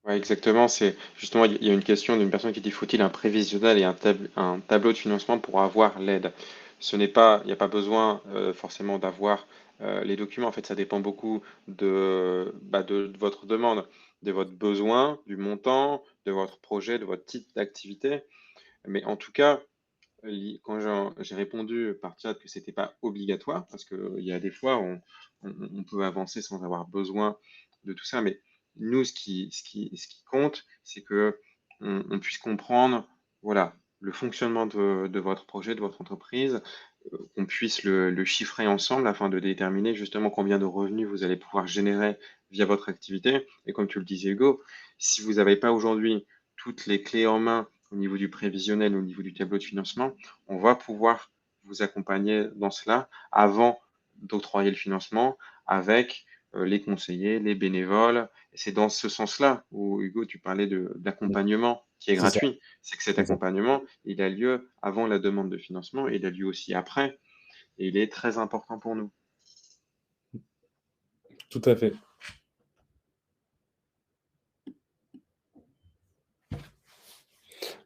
Ouais, exactement. C'est justement, il y a une question d'une personne qui dit: «Faut-il un prévisionnel et un tableau de financement pour avoir l'aide?» Ce n'est pas il n'y a pas besoin, forcément d'avoir, les documents. En fait, ça dépend beaucoup de votre demande, de votre besoin, du montant, de votre projet, de votre type d'activité. Mais en tout cas, quand j'ai répondu par chat que c'était pas obligatoire, parce qu'il y a des fois on peut avancer sans avoir besoin de tout ça, mais nous, ce qui compte, c'est que on puisse comprendre, voilà, le fonctionnement de votre projet, de votre entreprise, qu'on puisse le chiffrer ensemble afin de déterminer justement combien de revenus vous allez pouvoir générer via votre activité. Et comme tu le disais, Hugo, si vous n'avez pas aujourd'hui toutes les clés en main au niveau du prévisionnel, au niveau du tableau de financement, on va pouvoir vous accompagner dans cela avant d'octroyer le financement avec les conseillers, les bénévoles. Et c'est dans ce sens-là où, Hugo, tu parlais Mmh. d'accompagnement qui est C'est ça, gratuit. C'est que cet c'est ça. accompagnement, il a lieu avant la demande de financement, et il a lieu aussi après, et il est très important pour nous. Tout à fait.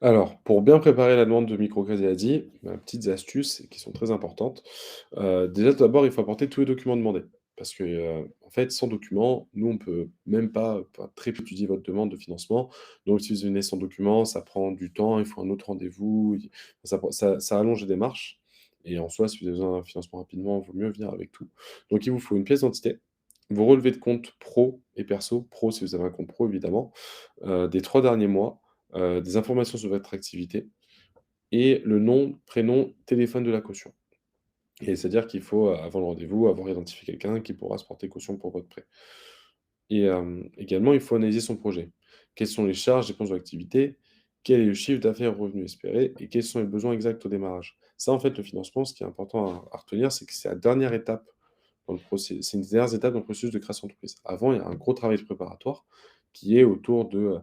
Alors, pour bien préparer la demande de microcrédit ADI, petites astuces qui sont très importantes. Déjà, tout d'abord, il faut apporter tous les documents demandés. Parce que, en fait, sans documents, nous, on peut même pas, enfin, très peu étudier votre demande de financement. Donc si vous venez sans documents, ça prend du temps, il faut un autre rendez-vous, ça allonge les démarches et en soi, si vous avez besoin d'un financement rapidement, il vaut mieux venir avec tout. Donc il vous faut une pièce d'identité, vos relevés de compte pro et perso. Pro, si vous avez un compte pro, évidemment, des 3 derniers mois, des informations sur votre activité et le nom, prénom, téléphone de la caution. Et c'est-à-dire qu'il faut, avant le rendez-vous, avoir identifié quelqu'un qui pourra se porter caution pour votre prêt. Et également, il faut analyser son projet. Quelles sont les charges, dépenses de l'activité? Quel est le chiffre d'affaires, revenu espéré? Et quels sont les besoins exacts au démarrage? Ça, en fait, le financement, ce qui est important à retenir, c'est que c'est la dernière étape dans le c'est une des dernières étapes dans le processus de création d'entreprise. Avant, il y a un gros travail préparatoire qui est autour de,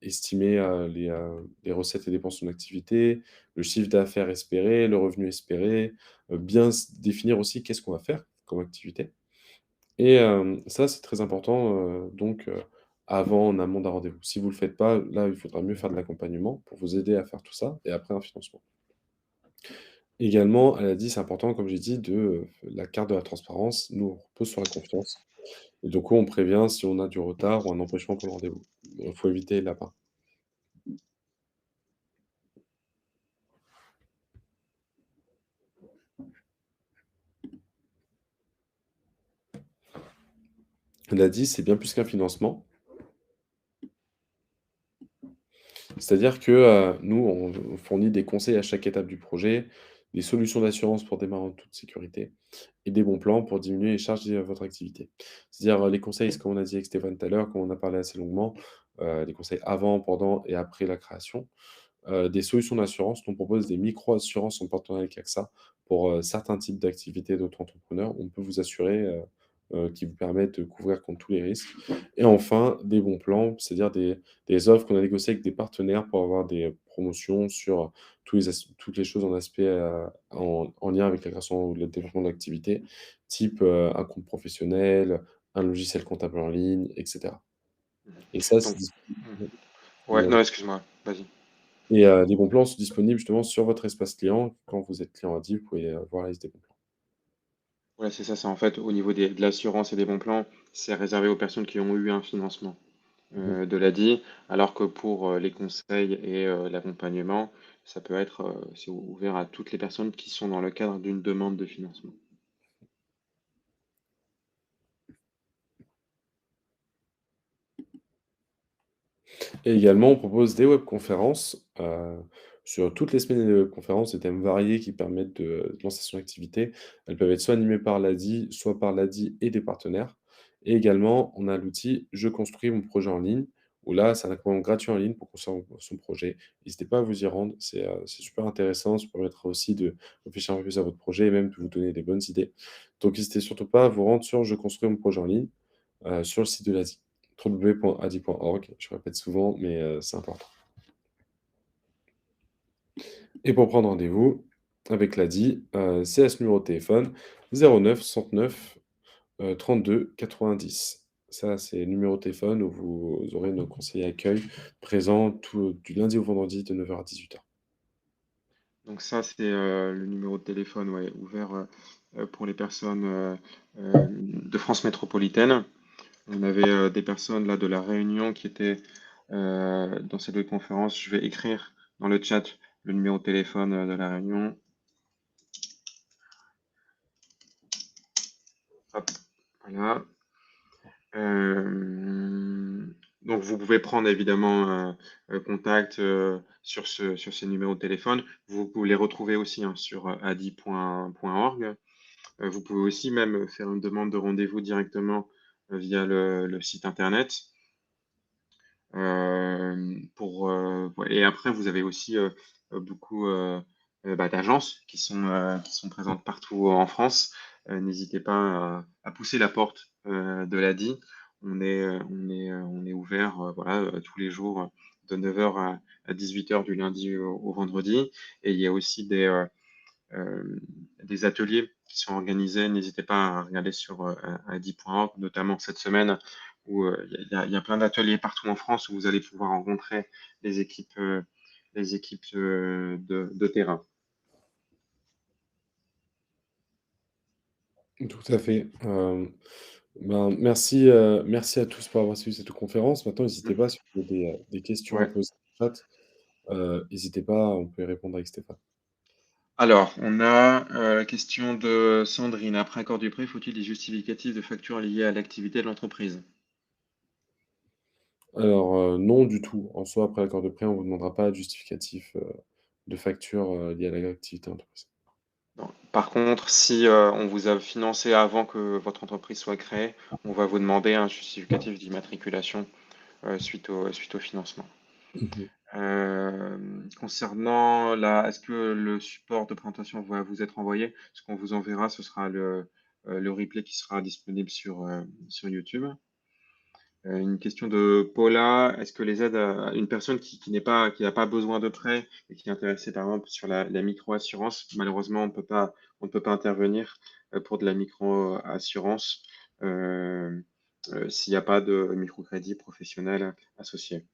estimer, les recettes et dépenses de son activité, le chiffre d'affaires espéré, le revenu espéré, bien définir aussi qu'est-ce qu'on va faire comme activité. Et ça, c'est très important, donc avant, en amont d'un rendez-vous. Si vous ne le faites pas, là, il faudra mieux faire de l'accompagnement pour vous aider à faire tout ça et après un financement. Également, elle a dit, c'est important, comme j'ai dit, la carte de la transparence. Nous, on repose sur la confiance et donc on prévient si on a du retard ou un empêchement pour le rendez-vous. Il faut éviter les lapins. Elle a dit: «C'est bien plus qu'un financement». C'est-à-dire que, nous, on fournit des conseils à chaque étape du projet, des solutions d'assurance pour démarrer en toute sécurité et des bons plans pour diminuer les charges liées à votre activité. C'est-à-dire, les conseils, c'est comme on a dit avec Stéphane tout à l'heure, comme on a parlé assez longuement, les conseils avant, pendant et après la création. Des solutions d'assurance, nous on propose des micro-assurances en partenariat avec AXA pour, certains types d'activités d'auto-entrepreneurs. On peut vous assurer, qui vous permettent de couvrir contre tous les risques et enfin, des bons plans, c'est-à-dire des offres qu'on a négociées avec des partenaires pour avoir des promotions sur toutes les choses en aspect, en lien avec la création ou le développement de l'activité, type, un compte professionnel, un logiciel comptable en ligne et cetera Mmh. et ça, c'est Donc disponible. ouais, non, excuse-moi, vas-y. Et les bons plans sont disponibles justement sur votre espace client. Quand vous êtes client Adib, vous pouvez, voir la liste des bons plans. Ouais, c'est ça, c'est en fait au niveau de l'assurance et des bons plans, c'est réservé aux personnes qui ont eu un financement, Mmh. de l'ADI, alors que pour, les conseils et l'accompagnement, ça peut être, c'est ouvert à toutes les personnes qui sont dans le cadre d'une demande de financement. Et également, on propose des webconférences, sur toutes les semaines, il y a des webconférences, des thèmes variés qui permettent de lancer son activité. Elles peuvent être soit animées par l'ADI, soit par l'ADI et des partenaires. Et également, on a l'outil «Je construis mon projet en ligne», où là, c'est un accompagnement gratuit en ligne pour construire son projet. N'hésitez pas à vous y rendre, c'est super intéressant, ça permettra aussi de réfléchir un peu plus à votre projet et même de vous donner des bonnes idées. Donc n'hésitez surtout pas à vous rendre sur «Je construis mon projet en ligne», sur le site de l'ADI. www.adi.org, je répète souvent, mais c'est important. Et pour prendre rendez-vous avec l'ADI, c'est à ce numéro de téléphone 09 69 32 90. Ça, c'est le numéro de téléphone où vous aurez nos conseillers accueil présents du lundi au vendredi de 9 heures à 18 heures. Donc ça, c'est le numéro de téléphone, ouais, ouvert pour les personnes de France métropolitaine. On avait des personnes là de La Réunion qui étaient dans cette conférence. Je vais écrire dans le chat le numéro de téléphone de La Réunion. Hop, voilà. Donc vous pouvez prendre évidemment contact sur ces numéros de téléphone. Vous pouvez les retrouver aussi hein, sur adi.org. Vous pouvez aussi même faire une demande de rendez-vous directement via le site internet. Et après, vous avez aussi beaucoup d'agences qui sont présentes partout en France. N'hésitez pas à pousser la porte de l'ADI. On est ouvert voilà, tous les jours de 9 heures à 18 heures du lundi au vendredi. Et il y a aussi des ateliers qui sont organisés. N'hésitez pas à regarder sur adi.org, notamment cette semaine où il y a plein d'ateliers partout en France où vous allez pouvoir rencontrer les équipes de terrain. Tout à fait. Ben, merci à tous pour avoir suivi cette conférence. Maintenant, n'hésitez pas, si vous avez des questions à Ouais. poser dans le chat, n'hésitez pas, on peut y répondre avec Stéphane. Alors, on a la question de Sandrine. Après accord du prêt, faut-il des justificatifs de facture liés à l'activité de l'entreprise? Alors, non du tout. En soi, après l'accord de prêt, on ne vous demandera pas de justificatif, de facture, liée à l'activité d'entreprise. Non. Par contre, si on vous a financé avant que votre entreprise soit créée, on va vous demander un justificatif d'immatriculation suite au financement. Mmh. Concernant est-ce que le support de présentation va vous être envoyé? Ce qu'on vous enverra, ce sera le replay qui sera disponible sur YouTube. Une question de Paula, est-ce que les aides à une personne qui n'a pas besoin de prêt et qui est intéressée par exemple sur la micro-assurance, malheureusement on ne peut pas intervenir pour de la micro-assurance s'il n'y a pas de microcrédit professionnel associé.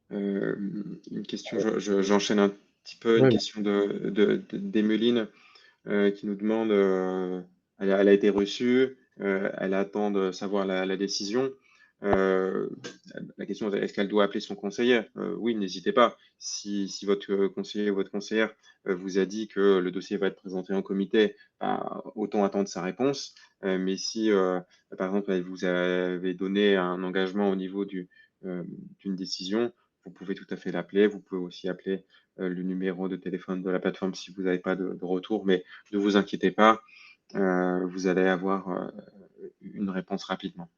Une question, j'enchaîne un petit peu, une Ouais, question d'Emeline qui nous demande, elle a été reçue, elle attend de savoir la décision. Euh, la question est, est-ce qu'elle doit appeler son conseiller? Oui, n'hésitez pas. Si votre conseiller ou votre conseillère vous a dit que le dossier va être présenté en comité, bah, autant attendre sa réponse. Mais si, par exemple, elle vous avait donné un engagement au niveau d'une décision, vous pouvez tout à fait l'appeler. Vous pouvez aussi appeler le numéro de téléphone de la plateforme si vous n'avez pas de retour. Mais ne vous inquiétez pas, vous allez avoir une réponse rapidement.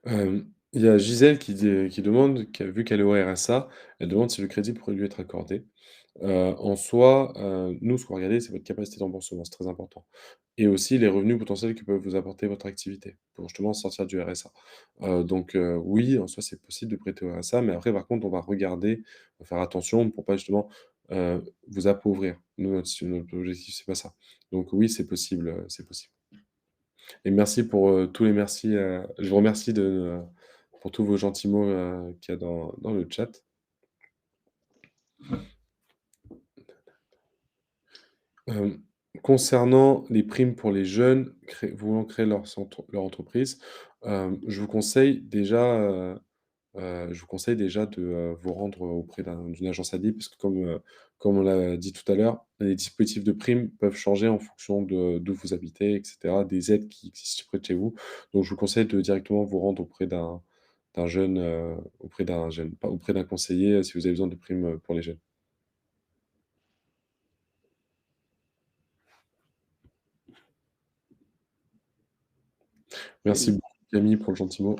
il y a Gisèle qui demande, vu qu'elle est au RSA, elle demande si le crédit pourrait lui être accordé. En soi, nous, ce qu'on va regarder, c'est votre capacité de remboursement, c'est très important. Et aussi les revenus potentiels que peut vous apporter votre activité, pour justement sortir du RSA. Donc, oui, en soi, c'est possible de prêter au RSA, mais après, par contre, on va regarder, on va faire attention pour pas justement, vous appauvrir. Nous, notre objectif, c'est pas ça. Donc oui, c'est possible, c'est possible. Et merci pour, tous les merci, je vous remercie pour tous vos gentils mots, qu'il y a dans le chat. Hem, Concernant les primes pour les jeunes voulant créer leur entreprise, je vous conseille déjà, je vous conseille déjà de, vous rendre auprès d'une agence AD parce que comme on l'a dit tout à l'heure, les dispositifs de primes peuvent changer en fonction de d'où vous habitez et cetera, des aides qui existent près de chez vous. Donc je vous conseille de directement vous rendre auprès d'un jeune, auprès d'un jeune, pas auprès d'un conseiller, si vous avez besoin de primes, pour les jeunes. Merci beaucoup Camille pour le gentil mot.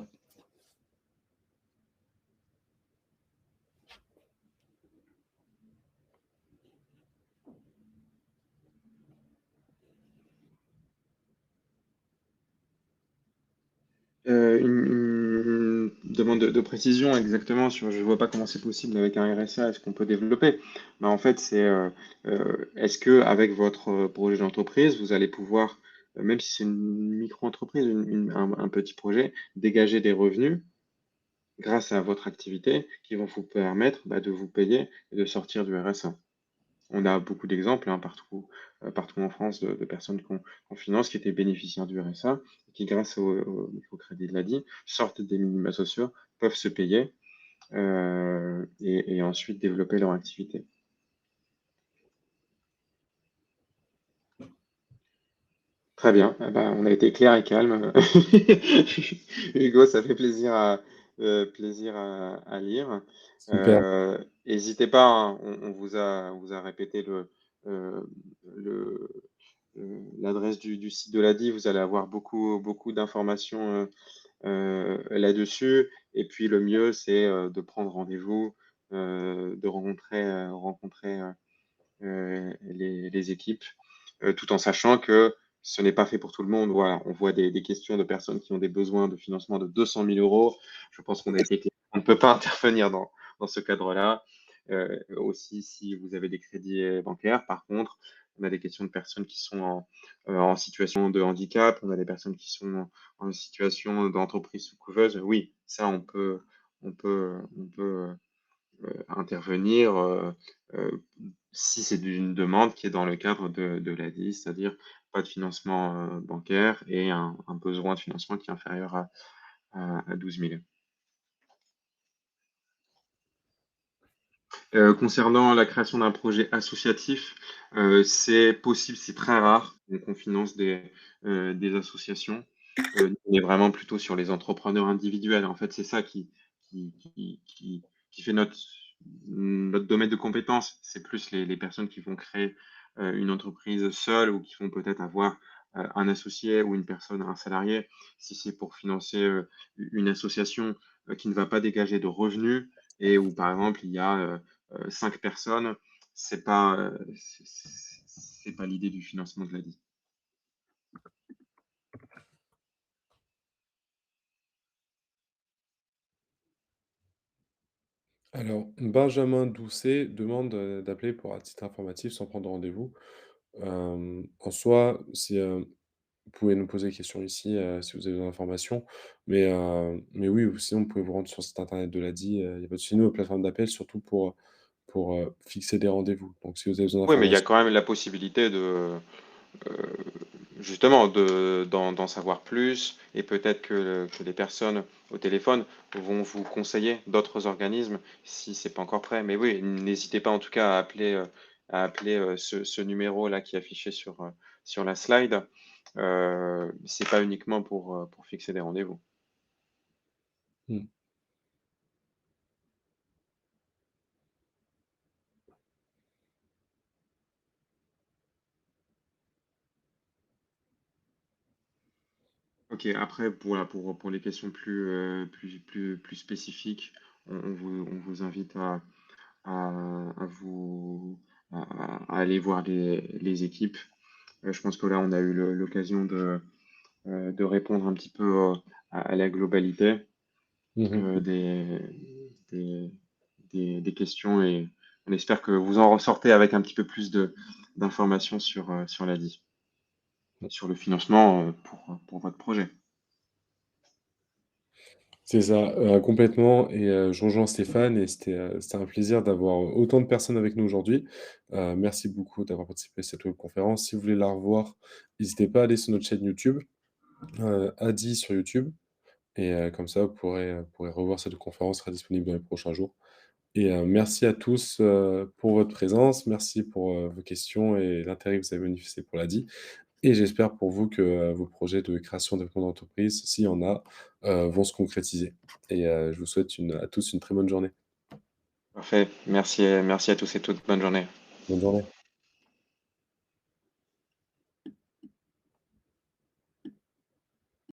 Une demande de précision exactement sur je vois pas comment c'est possible avec un RSA, est-ce qu'on peut développer? Bah, en fait, est-ce que avec votre projet d'entreprise, vous allez pouvoir, même si c'est une micro-entreprise, un petit projet, dégager des revenus grâce à votre activité qui vont vous permettre bah, de vous payer et de sortir du RSA. On a beaucoup d'exemples hein, partout en France de personnes qu'on finance qui étaient bénéficiaires du RSA et qui, grâce au microcrédit de l'ADI, sortent des minima sociaux, peuvent se payer et ensuite développer leur activité. Très bien, eh ben, on a été clair et calme. Hugo, ça fait plaisir à lire. Super. N'hésitez pas, hein, on vous a répété euh, le, l'adresse du site de l'ADI, vous allez avoir beaucoup d'informations là-dessus. Et puis le mieux, c'est de prendre rendez-vous, de rencontrer les équipes, tout en sachant que ce n'est pas fait pour tout le monde. Voilà, on voit des questions de personnes qui ont des besoins de financement de 200 000 euros. Je pense qu'on a été clair. On ne peut pas intervenir dans ce cadre-là. Aussi, si vous avez des crédits bancaires, par contre, on a des questions de personnes qui sont en situation de handicap, on a des personnes qui sont en situation d'entreprise sous couveuse. Oui, ça, on peut intervenir euh, si c'est une demande qui est dans le cadre de l'ADI, c'est-à-dire pas de financement bancaire et un besoin de financement qui est inférieur à 12 000. Concernant la création d'un projet associatif, c'est possible, c'est très rare qu'on finance des associations. On est vraiment plutôt sur les entrepreneurs individuels. En fait, c'est ça qui, qui, qui, qui fait notre domaine de compétence. C'est plus les personnes qui vont créer une entreprise seule ou qui vont peut-être avoir un associé ou une personne, un salarié. Si c'est pour financer une association qui ne va pas dégager de revenus et où, par exemple, il y a 5 personnes, c'est pas l'idée du financement de l'ADI. Alors, Benjamin Doucet demande, d'appeler pour un titre informatif sans prendre de rendez-vous. En soi, vous pouvez nous poser des questions ici, si vous avez besoin d'informations. Mais oui, ou sinon vous pouvez vous rendre sur le site internet de l'ADI, il y a pas de souci. Nous, nos plateformes d'appel, surtout pour, fixer des rendez-vous. Donc si vous avez besoin Oui, mais il y a d'informations. quand même la possibilité euh, justement, d'en savoir plus et peut-être que les personnes au téléphone vont vous conseiller d'autres organismes si c'est pas encore prêt. Mais oui, n'hésitez pas en tout cas à appeler ce numéro-là qui est affiché sur la slide. C'est pas uniquement pour fixer des rendez-vous. Mmh. Ok, après, pour les questions plus spécifiques, on vous invite à aller voir les équipes. Je pense que là, on a eu l'occasion de répondre un petit peu à la globalité Mmh. des, des questions et on espère que vous en ressortez avec un petit peu plus d'informations sur l'ADI, sur le financement pour votre projet. C'est ça, complètement et je rejoins Stéphane et c'était un plaisir d'avoir autant de personnes avec nous aujourd'hui. Merci beaucoup d'avoir participé à cette webconférence. Si vous voulez la revoir, n'hésitez pas à aller sur notre chaîne YouTube, Adi sur YouTube. et comme ça, vous pourrez revoir cette conférence, sera disponible dans les prochains jours. Et merci à tous, pour votre présence. Merci pour, vos questions et l'intérêt que vous avez manifesté pour l'ADI, et j'espère pour vous que, vos projets de création de développement d'entreprise, s'il y en a, vont se concrétiser, et je vous souhaite à tous une très bonne journée. Parfait. Merci, merci à tous et toutes. Bonne journée. Bonne journée.